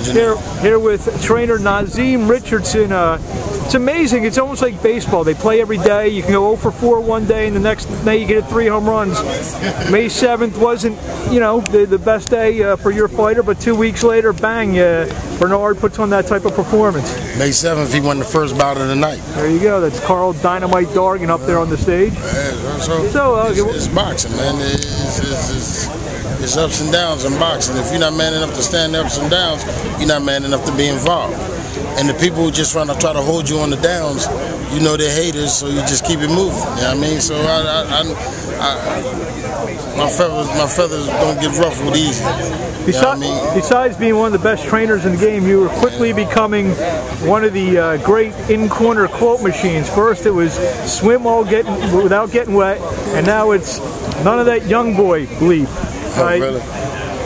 Here with trainer Naazim Richardson. It's amazing. It's almost like baseball. They play every day. You can go 0 for 4 one day, and the next day you get 3 home runs. May 7th wasn't, you know, the best day for your fighter, but 2 weeks later, bang, Bernard puts on that type of performance. May 7th, he won the first bout of the night. There you go. That's Carl Dynamite Dargan up there on the stage. It's boxing, man. It's ups and downs in boxing. If you're not man enough to stand the ups and downs, you're not man enough to be involved. And the people who just try to hold you on the downs, you know they're haters, so you just keep it moving. You know what I mean? So my feathers don't get ruffled easy. Besides being one of the best trainers in the game, you were quickly becoming one of the great in-corner quote machines. First it was swim without getting wet, and now it's none of that young boy bleep. Right? Oh, really?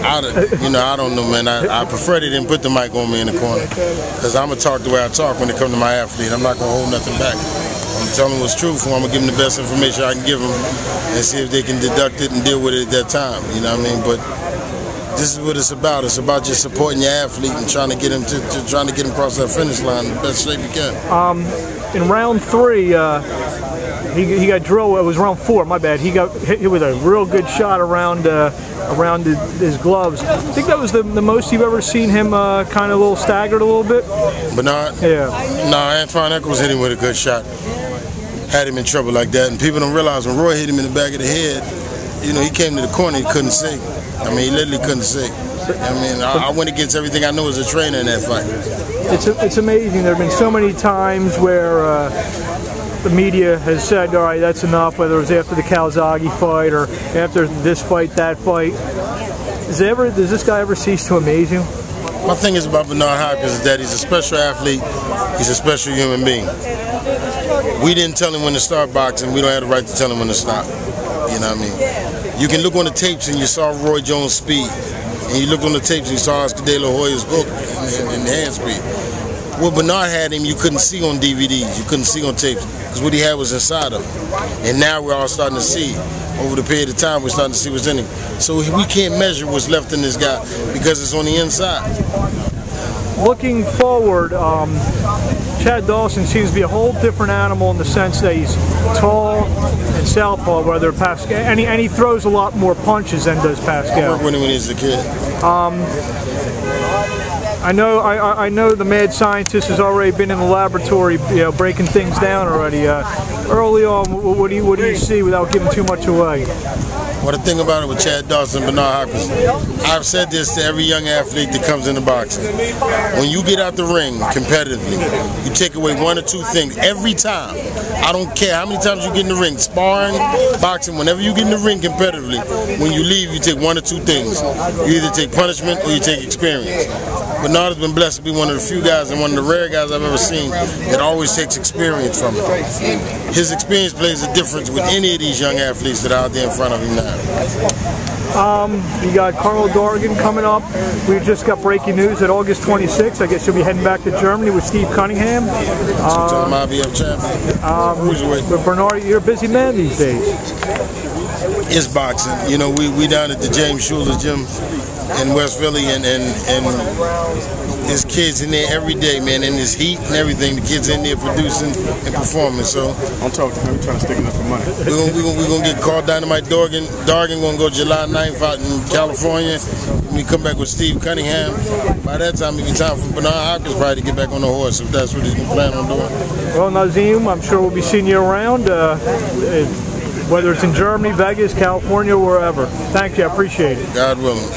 I don't know, man. I prefer they didn't put the mic on me in the corner, because I'm going to talk the way I talk when it comes to my athlete. I'm not going to hold nothing back. I'm telling them what's truthful. I'm going to give them the best information I can give them and see if they can deduct it and deal with it at that time. You know what I mean? But this is what it's about. It's about just supporting your athlete and trying to get him trying to get him across that finish line in the best shape you can. In round 3, he got drilled. It was round 4. My bad. He got hit with a real good shot around his gloves. I think that was the most you've ever seen him kind of a little staggered a little bit. Bernard? Yeah. No, Antoine Eccles hit him with a good shot. Had him in trouble like that, and people don't realize when Roy hit him in the back of the head, you know, he came to the corner, he couldn't see. I mean, he literally couldn't see. I mean, I went against everything I know as a trainer in that fight. It's amazing. There have been so many times where the media has said, all right, that's enough, whether it was after the Calzaghe fight or after this fight, that fight. Does this guy ever cease to amaze you? My thing is about Bernard Hopkins is that he's a special athlete, he's a special human being. We didn't tell him when to start boxing, we don't have the right to tell him when to stop. You know what I mean? You can look on the tapes and you saw Roy Jones' speed, and you looked on the tapes and you saw Oscar De La Hoya's hook and hand speed. What Bernard had him, you couldn't see on DVDs, you couldn't see on tapes, because what he had was inside of him. And now we're all starting to see. Over the period of time, we're starting to see what's in him. So we can't measure what's left in this guy because it's on the inside. Looking forward, Chad Dawson seems to be a whole different animal in the sense that he's tall and southpaw, whether Pascal, and he throws a lot more punches than does Pascal. I worked with him when he was a kid. I know the mad scientist has already been in the laboratory, you know, breaking things down already. Early on, what do you see without giving too much away? Well, the thing about it with Chad Dawson and Bernard Hopkins, I've said this to every young athlete that comes into boxing. When you get out the ring competitively, you take away 1 or 2 things every time. I don't care how many times you get in the ring, sparring, boxing, whenever you get in the ring competitively, when you leave, you take 1 or 2 things. You either take punishment or you take experience. Bernard has been blessed to be one of the few guys and one of the rare guys I've ever seen that always takes experience from him. His experience plays a difference with any of these young athletes that are out there in front of him now. You got Carl Dargan coming up. We just got breaking news that August 26th, I guess you'll be heading back to Germany with Steve Cunningham. Two-time IBF champion. But Bernard, you're a busy man these days. It's boxing. You know, we down at the James Schuler gym in West Philly, and there's kids in there every day, man, and there's heat and everything. The kids in there producing and performing. So don't talk to him. We're trying to stick enough for money. We're gonna get Carl Dynamite Dargan. Dargan gonna go July 9th out in California. We come back with Steve Cunningham. By that time, it'll be time for Bernard Hopkins probably to get back on the horse, if that's what he's gonna plan on doing. Well, Naazim, I'm sure we'll be seeing you around, whether it's in Germany, Vegas, California, wherever. Thank you. I appreciate it. God willing.